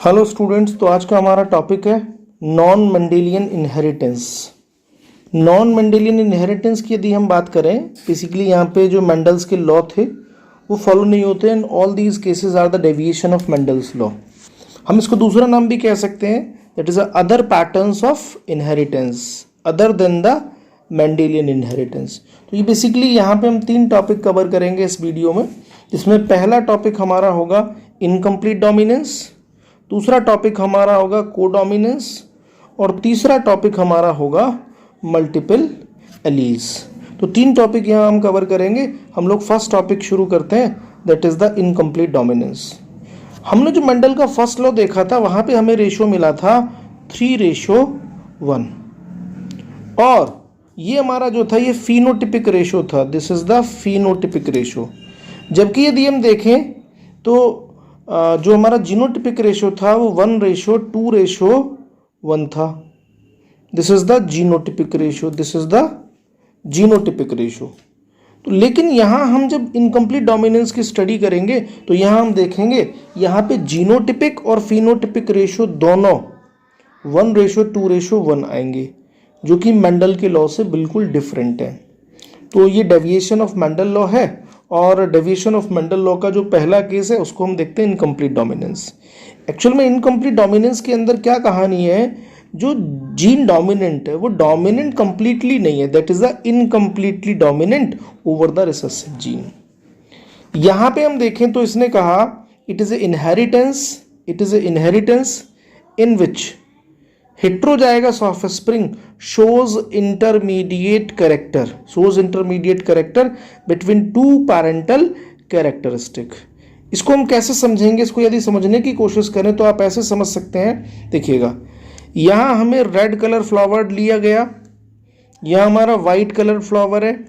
Hello students, तो आज का हमारा टॉपिक है non Mendelian inheritance. Non Mendelian inheritance की यदि हम बात करें, बेसिकली यहाँ पे जो मेंडल्स के लॉ थे वो फॉलो नहीं होते and all these cases are the deviation of Mendel's law. हम इसको दूसरा नाम भी कह सकते हैं, that is other patterns of inheritance other than the Mendelian inheritance. तो ये बेसिकली यहाँ पे हम 3 टॉपिक कवर करेंगे इस वीडियो में, जिसमें पहला टॉपिक हमारा होगा इनकम्प्लीट डोमिनेंस, दूसरा टॉपिक हमारा होगा कोडोमिनेंस और तीसरा टॉपिक हमारा होगा मल्टीपल एलीज। तो 3 टॉपिक यहाँ हम कवर करेंगे। हम लोग फर्स्ट टॉपिक शुरू करते हैं, that is the incomplete dominance. हमने जो मेंडल का फर्स्ट लॉ देखा था वहां पे हमें रेशो मिला था 3:1 और ये हमारा जो था ये फिनोटिपिक रेशो था। This is the phenotypic ratio. जबकि यदि हम देखें तो जो हमारा जीनोटिपिक रेशो था वो 1:2:1 था। This is the genotypic ratio, this is the genotypic ratio. तो लेकिन यहाँ हम जब इनकम्प्लीट डोमिनेंस की स्टडी करेंगे तो यहाँ हम देखेंगे यहाँ पे जीनोटिपिक और फिनोटिपिक रेशो दोनों 1:2:1 आएंगे, जो कि मेंडल के लॉ से बिल्कुल डिफरेंट है। तो ये डेविएशन ऑफ मेंडल लॉ है और डेविएशन ऑफ मेंडल लॉ का जो पहला केस है उसको हम देखते हैं इनकम्प्लीट डोमिनेंस। एक्चुअल में इनकम्प्लीट डोमिनेंस के अंदर क्या कहानी है, जो जीन डोमिनेंट है वो डोमिनेंट कंप्लीटली नहीं है, that is the incompletely dominant over the recessive gene. यहाँ पे हम देखें तो इसने कहा it is a inheritance in which heterozygous offspring shows intermediate character between two parental characteristic। इसको हम कैसे समझेंगे, इसको यदि समझने की कोशिश करें तो आप ऐसे समझ सकते हैं। देखिएगा, यहाँ हमें रेड कलर फ्लावर लिया गया, यहाँ हमारा वाइट कलर फ्लावर है।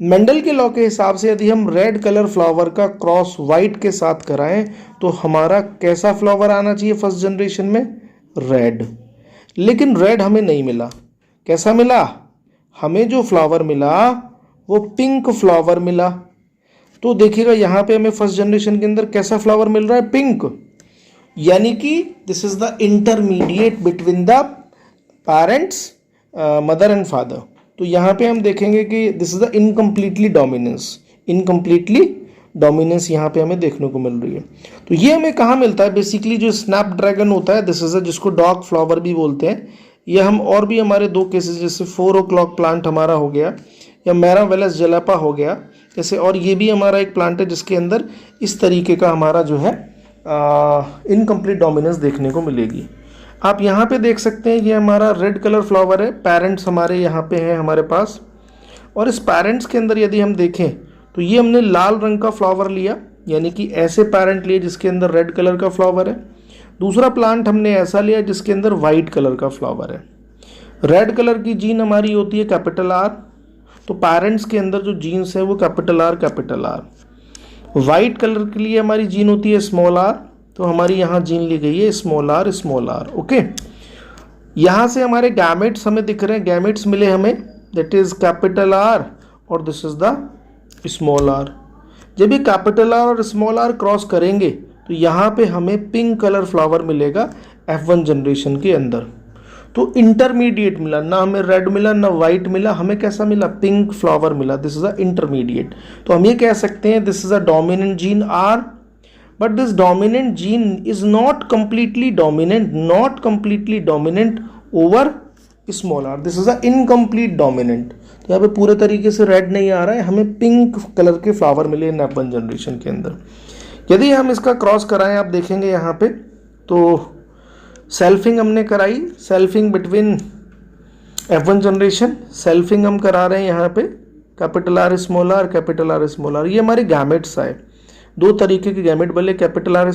मेंडल के लॉ के हिसाब से यदि हम रेड कलर फ्लावर का क्रॉस वाइट के साथ कराएं तो हमारा कैसा फ्लावर आना चाहिए फर्स्ट जनरेशन में, रेड। लेकिन रेड हमें नहीं मिला। कैसा मिला, हमें जो फ्लावर मिला वो पिंक फ्लावर मिला। तो देखिएगा यहाँ पे हमें फर्स्ट जनरेशन के अंदर कैसा फ्लावर मिल रहा है, पिंक। यानी कि this is the intermediate between the parents, mother and father. तो यहाँ पे हम देखेंगे कि this is the incompletely dominance यहाँ पे हमें देखने को मिल रही है। तो ये हमें कहाँ मिलता है, बेसिकली जो स्नैपड्रैगन होता है, दिस इज जिसको डॉग फ्लावर भी बोलते हैं। ये हम और भी हमारे 2 केसेस, जैसे 4 o'clock प्लांट हमारा हो गया या मैरावेलस जलेपा हो गया जैसे, और ये भी हमारा एक प्लांट है जिसके अंदर इस तरीके का हमारा जो है इनकम्प्लीट डोमिनेंस देखने को मिलेगी। आप यहाँ पे देख सकते हैं ये हमारा रेड कलर फ्लावर है, पेरेंट्स हमारे यहाँ पे हैं हमारे पास। और इस पेरेंट्स के अंदर यदि हम देखें तो ये हमने लाल रंग का फ्लावर लिया, यानी कि ऐसे पेरेंट लिए जिसके अंदर रेड कलर का फ्लावर है। दूसरा प्लांट हमने ऐसा लिया जिसके अंदर वाइट कलर का फ्लावर है। रेड कलर की जीन हमारी होती है कैपिटल आर, तो पेरेंट्स के अंदर जो जीन्स है वो कैपिटल आर। वाइट कलर के लिए हमारी जीन होती है स्मॉल आर, तो हमारी यहाँ जीन ली गई है स्मॉल आर। ओके, यहाँ से हमारे गैमेट्स हमें दिख रहे हैं, गैमेट्स मिले हमें, दैट इज कैपिटल आर और this is the small R. जब ये कैपिटल आर और स्मॉल आर क्रॉस करेंगे तो यहाँ पे हमें पिंक कलर फ्लावर मिलेगा F1 जनरेशन के अंदर। तो इंटरमीडिएट मिला, ना हमें रेड मिला ना वाइट मिला, हमें कैसा मिला, पिंक फ्लावर मिला। This is a intermediate. तो हम ये कह सकते हैं this is a dominant gene R, but this dominant gene is not completely dominant over small R. This is a incomplete dominant. तो यहाँ पे पूरे तरीके से रेड नहीं आ रहा है, हमें पिंक कलर के फ्लावर मिले F1 जनरेशन के अंदर। यदि हम इसका क्रॉस कराएं, आप देखेंगे यहाँ पे तो सेल्फिंग हमने कराई, selfing between F1 generation, selfing हम करा रहे हैं यहाँ पे कैपिटल आर स्मॉल आर। ये हमारे गैमेट्स आए, 2 तरीके के गैमेट बने, कैपिटल आर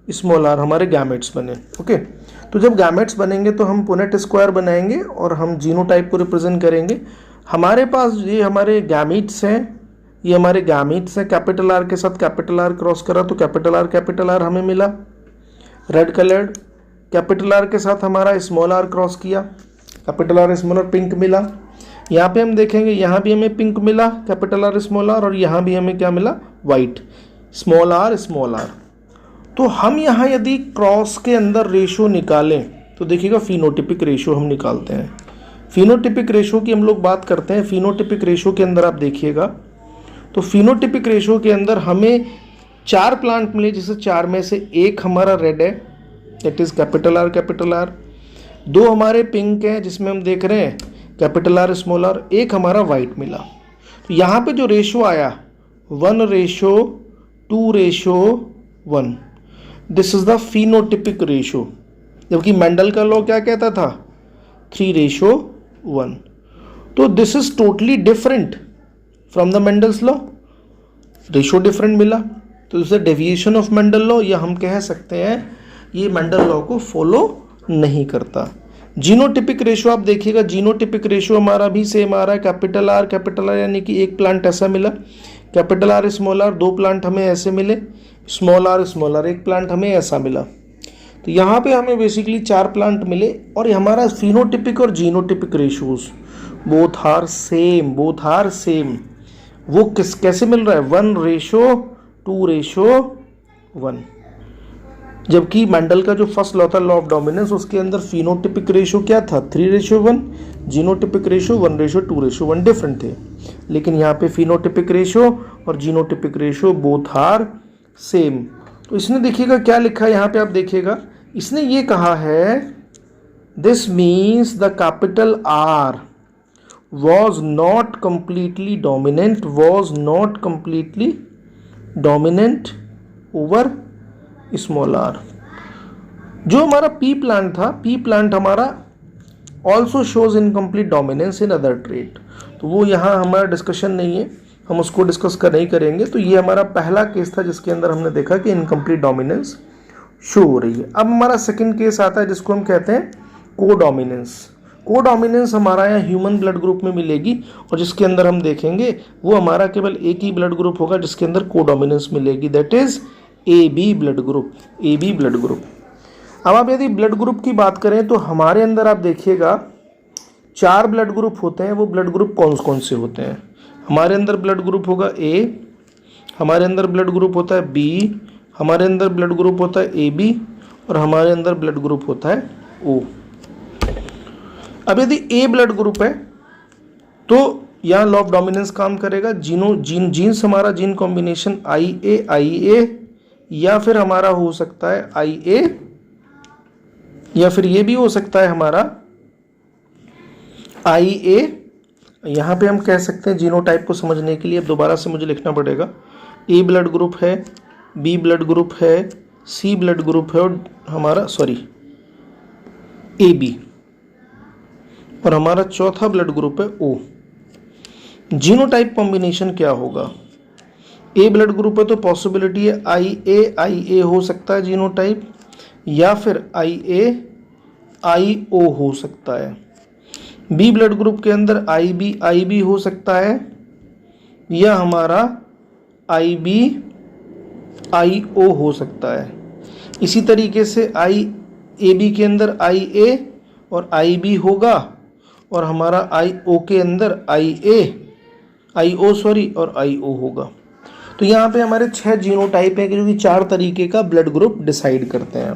स्मॉल आर हमारे गैमेट्स बने। ओके, तो जब गैमेट्स बनेंगे तो हम पुनेट स्क्वायर बनाएंगे और हम जीनोटाइप को रिप्रेजेंट करेंगे। हमारे पास ये हमारे गैमेट्स हैं, कैपिटल आर के साथ कैपिटल आर क्रॉस करा तो कैपिटल आर हमें मिला रेड कलर्ड। कैपिटल आर के साथ हमारा स्मॉल आर क्रॉस किया, capital R small R pink मिला। यहाँ पे हम देखेंगे यहाँ भी हमें पिंक मिला कैपिटल आर स्मॉल आर, और यहाँ भी हमें क्या मिला, वाइट स्मॉल आर। तो हम यहाँ यदि क्रॉस के अंदर रेशो निकालें तो देखिएगा फिनोटिपिक रेशो हम निकालते हैं। फिनोटिपिक रेशो की हम लोग बात करते हैं। फिनोटिपिक रेशो के अंदर आप देखिएगा तो फिनोटिपिक रेशो के अंदर हमें 4 प्लांट मिले, जिसे 4 में से एक हमारा रेड है, दैट इज कैपिटल आर, 2 हमारे पिंक हैं जिसमें हम देख रहे हैं कैपिटल आर स्मॉल आर, एक हमारा वाइट मिला। तो यहाँ पे जो रेशो आया 1:2:1, this is the phenotypic ratio, जबकि मेंडल का लॉ क्या कहता था 3:1। तो this is totally different from the Mendel's law, ratio different मिला, तो इसे डेविएशन ऑफ मेंडल लॉ, या हम कह सकते हैं ये मेंडल लॉ को फॉलो नहीं करता। जीनोटिपिक रेशो आप देखिएगा, जीनोटिपिक रेशो हमारा भी सेम आ रहा है, कैपिटल आर यानी कि एक प्लांट ऐसा मिला, capital R small R 2 plant हमें ऐसे मिले, स्मॉल आर एक प्लांट हमें ऐसा मिला। तो यहाँ पे हमें बेसिकली 4 प्लांट मिले और ये हमारा फिनोटिपिक और genotypic ratios both are same. वो कैसे मिल रहा है 1:2:1, जबकि मेंडल का जो फर्स्ट लॉ था लॉ ऑफ डोमिनेंस, उसके अंदर फिनोटिपिक रेशो क्या था 3:1, जीनोटिपिक रेशो 1:2:1 डिफरेंट थे। लेकिन यहाँ पे फिनोटिपिक रेशो और genotypic ratio both are same. तो इसने देखिएगा क्या लिखा है यहाँ पे, आप देखिएगा इसने ये कहा है this means the capital R was not completely dominant over small R. जो हमारा पी प्लांट था, पी प्लांट हमारा also shows incomplete dominance in other trait. तो वो यहाँ हमारा डिस्कशन नहीं है, हम उसको डिस्कस नहीं करेंगे। तो ये हमारा पहला केस था जिसके अंदर हमने देखा कि इनकम्प्लीट डोमिनेंस शो हो रही है। अब हमारा सेकंड केस आता है जिसको हम कहते हैं कोडोमिनेंस हमारा यहाँ ह्यूमन ब्लड ग्रुप में मिलेगी, और जिसके अंदर हम देखेंगे वो हमारा केवल एक ही ब्लड ग्रुप होगा जिसके अंदर कोडोमिनेंस मिलेगी, that is AB blood group. अब आप यदि ब्लड ग्रुप की बात करें तो हमारे अंदर आप देखिएगा 4 ब्लड ग्रुप होते हैं। वो ब्लड ग्रुप कौन कौन से होते हैं? हमारे अंदर ब्लड ग्रुप होगा A, हमारे अंदर ब्लड ग्रुप होता है B, हमारे अंदर ब्लड ग्रुप होता है AB, और हमारे अंदर ब्लड ग्रुप होता है O। अब यदि A ब्लड ग्रुप है तो यहाँ लॉ ऑफ डोमिनेंस काम करेगा। जीन्स हमारा जीन कॉम्बिनेशन IA या फिर हमारा हो सकता है IA, या फिर ये भी हो सकता है हमारा IA। यहाँ पे हम कह सकते हैं जीनोटाइप को समझने के लिए, अब दोबारा से मुझे लिखना पड़ेगा, A ब्लड ग्रुप है, B ब्लड ग्रुप है, C ब्लड ग्रुप है, और हमारा AB, और हमारा चौथा ब्लड ग्रुप है O। जीनोटाइप कॉम्बिनेशन क्या होगा? A ब्लड ग्रुप है तो पॉसिबिलिटी है IA हो सकता है जीनोटाइप, या फिर IO हो सकता है। B ब्लड ग्रुप के अंदर IB हो सकता है, या हमारा IO हो सकता है। इसी तरीके से AB के अंदर IA और IB होगा, और हमारा IO के अंदर IO और IO होगा। तो यहाँ पे हमारे 6 जीनोटाइप है जो कि 4 तरीके का ब्लड ग्रुप डिसाइड करते हैं।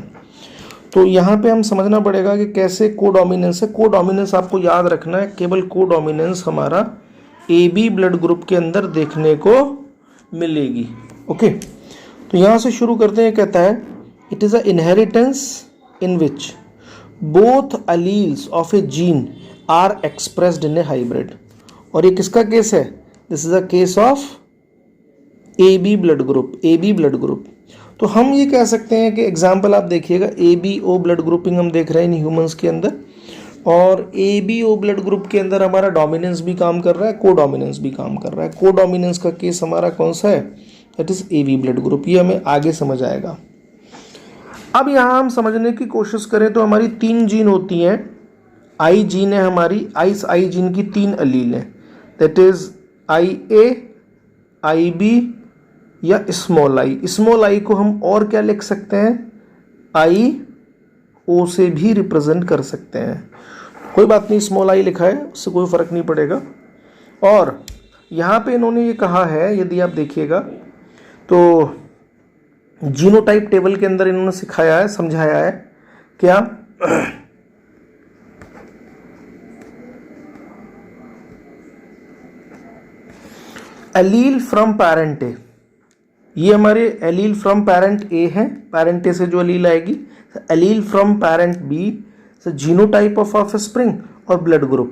तो यहाँ पे हम समझना पड़ेगा कि कैसे कोडोमिनेंस है। कोडोमिनेंस आपको याद रखना है, केवल कोडोमिनेंस हमारा AB ब्लड ग्रुप के अंदर देखने को मिलेगी। ओके, तो यहाँ से शुरू करते हैं। कहता है it is a inheritance in which both alleles of a gene are expressed in a hybrid. और ये किसका केस है? This is a case of AB blood group. तो हम ये कह सकते हैं कि एग्जाम्पल आप देखिएगा, ABO ब्लड ग्रुपिंग हम देख रहे हैं इन ह्यूमंस के अंदर, और ABO ब्लड ग्रुप के अंदर हमारा डोमिनेंस भी काम कर रहा है, कोडोमिनेंस भी काम कर रहा है। कोडोमिनेंस का केस हमारा कौन सा है? That is AB blood group. ये हमें आगे समझ आएगा। अब यहाँ हम समझने की कोशिश करें तो हमारी 3 जीन होती हैं। I जीन है हमारी, I जीन की 3 अलील है, दैट इज IA, IB या स्मॉल आई को हम और क्या लिख सकते हैं? IO से भी रिप्रेजेंट कर सकते हैं। कोई बात नहीं, स्मॉल आई लिखा है, उससे कोई फर्क नहीं पड़ेगा। और यहाँ पे इन्होंने ये कहा है, यदि आप देखिएगा तो जीनोटाइप टेबल के अंदर इन्होंने सिखाया है, समझाया है क्या, एलील फ्रॉम पेरेंट ए, ये हमारे एलील फ्रॉम पेरेंट ए है, पेरेंट ए से जो एलील आएगी, allele from parent B, genotype of offspring और ब्लड ग्रुप।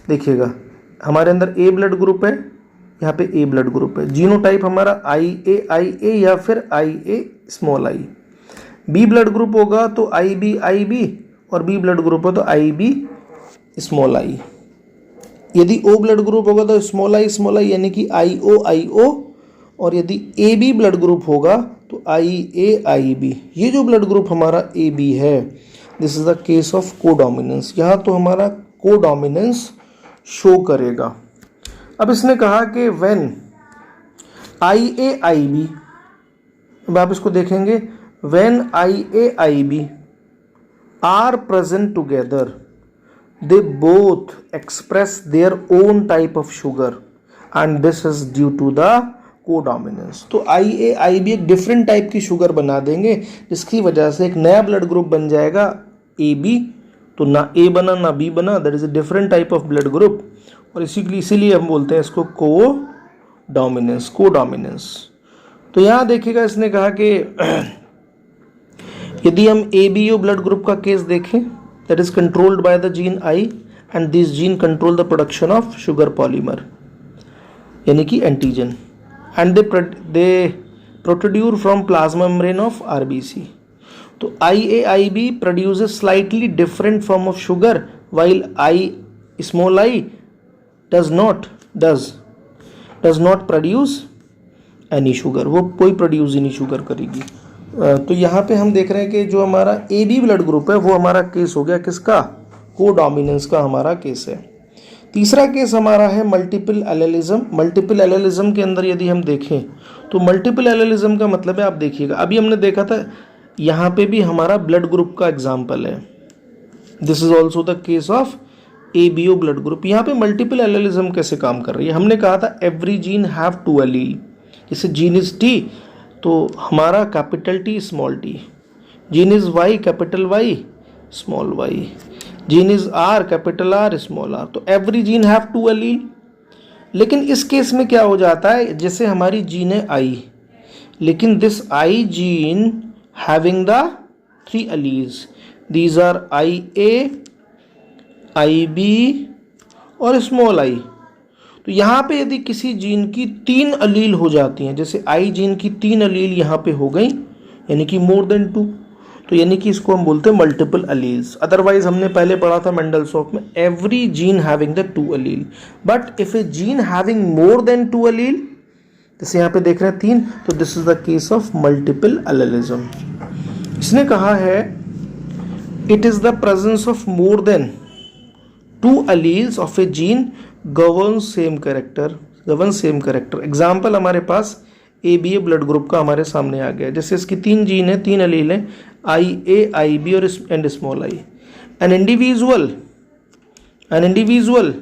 देखिएगा हमारे अंदर ए ब्लड ग्रुप है, यहाँ पे ए ब्लड ग्रुप है, जीनोटाइप हमारा आई ए या फिर I A small I. B blood group होगा तो आई बी और बी ब्लड ग्रुप हो तो आई बी स्मॉल आई। यदि ओ ब्लड ग्रुप होगा तो स्मॉल आई यानी कि आई ओ, और यदि ए बी ब्लड ग्रुप होगा तो आई बी। ये जो ब्लड ग्रुप हमारा ए बी है, this is the case of codominance. यहाँ तो हमारा कोडोमिनेंस शो करेगा। अब इसने कहा कि व्हेन आई बी, अब आप इसको देखेंगे, when I B are present together they both express their own type of sugar and this is due to the codominance. तो आई बी एक डिफरेंट टाइप की शुगर बना देंगे, जिसकी वजह से एक नया ब्लड ग्रुप बन जाएगा ए बी। तो ना ए बना ना बी बना, that is a different type of blood group, और इसीलिए हम बोलते हैं इसको कोडोमिनेंस। तो यहाँ देखिएगा इसने कहा कि यदि हम A B O blood group का केस देखें, that is controlled by the gene I and this gene control the production of sugar polymer यानी कि antigen, and they protrude from plasma membrane of RBC। तो IAIB produces slightly different form of sugar while small I does not produce any sugar, वो कोई produce ही नहीं sugar करेगी। तो यहाँ पे हम देख रहे हैं कि जो हमारा ए बी ब्लड ग्रुप है वो हमारा केस हो गया किसका, कोडोमिनेंस का हमारा केस है। तीसरा केस हमारा है मल्टीपल एलेलिज्म। मल्टीपल एलेलिज्म के अंदर यदि हम देखें तो मल्टीपल एलेलिज्म का मतलब है, आप देखिएगा अभी हमने देखा था यहाँ पे भी हमारा ब्लड ग्रुप का एग्जाम्पल है, this is also the case of A B O blood group. यहाँ पे मल्टीपल एलेलिज्म कैसे काम कर रही है, हमने कहा था एवरी जीन हैव 2 एलील, जैसे जीन इज टी तो हमारा capital T small T, gene is Y capital Y small Y, gene is R capital R small R. तो एवरी जीन हैव 2 एलील। लेकिन इस केस में क्या हो जाता है, जैसे हमारी जीन है आई, लेकिन this I gene having the 3 alleles, these are I A, I B और स्मॉल आई। तो यहाँ पे यदि किसी जीन की 3 अलील हो जाती हैं, जैसे आई जीन की 3 अलील यहाँ पे हो गई, यानी कि मोर देन 2, तो यानी कि इसको हम बोलते हैं मल्टीपल अलील्स। अदरवाइज हमने पहले पढ़ा था मेंडलसॉफ में, every gene having the 2 allele, but if a gene having more than 2 allele, जैसे यहाँ पे देख रहे हैं 3, तो this is the case of multiple allelism. इसने कहा है it is the presence of more than 2 alleles of a gene governs same character। Example हमारे पास A B A blood group का हमारे सामने आ गया, जैसे इसकी 3 जीन है, 3 एलील हैं, आई ए, आई बी और and small I. An individual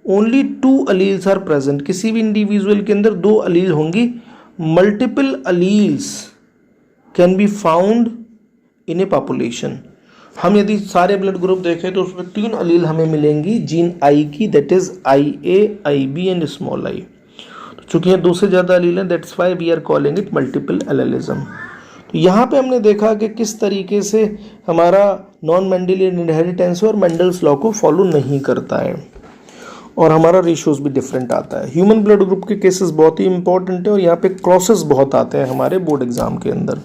only 2 alleles are present, किसी भी इंडिविजुअल के अंदर 2 अलील होंगी। Multiple alleles can be found in a population. हम यदि सारे ब्लड ग्रुप देखें तो उसमें 3 अलील हमें मिलेंगी जीन आई की, that is I A, I B and small I. तो चूंकि ये 2 से ज़्यादा अलील हैं, that's why we are calling it multiple allelism. तो यहाँ पे हमने देखा कि किस तरीके से हमारा नॉन मेंडेलियन इनहेरिटेंस और मेंडल्स लॉ को फॉलो नहीं करता है, और हमारा रेशियोज भी डिफरेंट आता है। ह्यूमन ब्लड ग्रुप के केसेस बहुत ही इंपॉर्टेंट है, और यहाँ पे क्रॉसेस बहुत आते हैं हमारे बोर्ड एग्जाम के अंदर।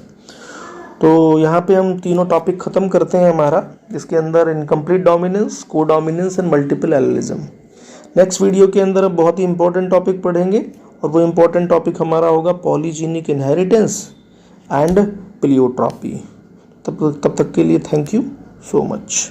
तो यहाँ पे हम तीनों टॉपिक ख़त्म करते हैं हमारा, जिसके अंदर incomplete dominance, codominance and multiple allelism. Next video के अंदर अब बहुत ही इंपॉर्टेंट टॉपिक पढ़ेंगे, और वो इंपॉर्टेंट टॉपिक हमारा होगा पॉलीजीनिक इनहेरिटेंस एंड प्लियोट्रॉपी। तब तक के लिए थैंक यू सो मच।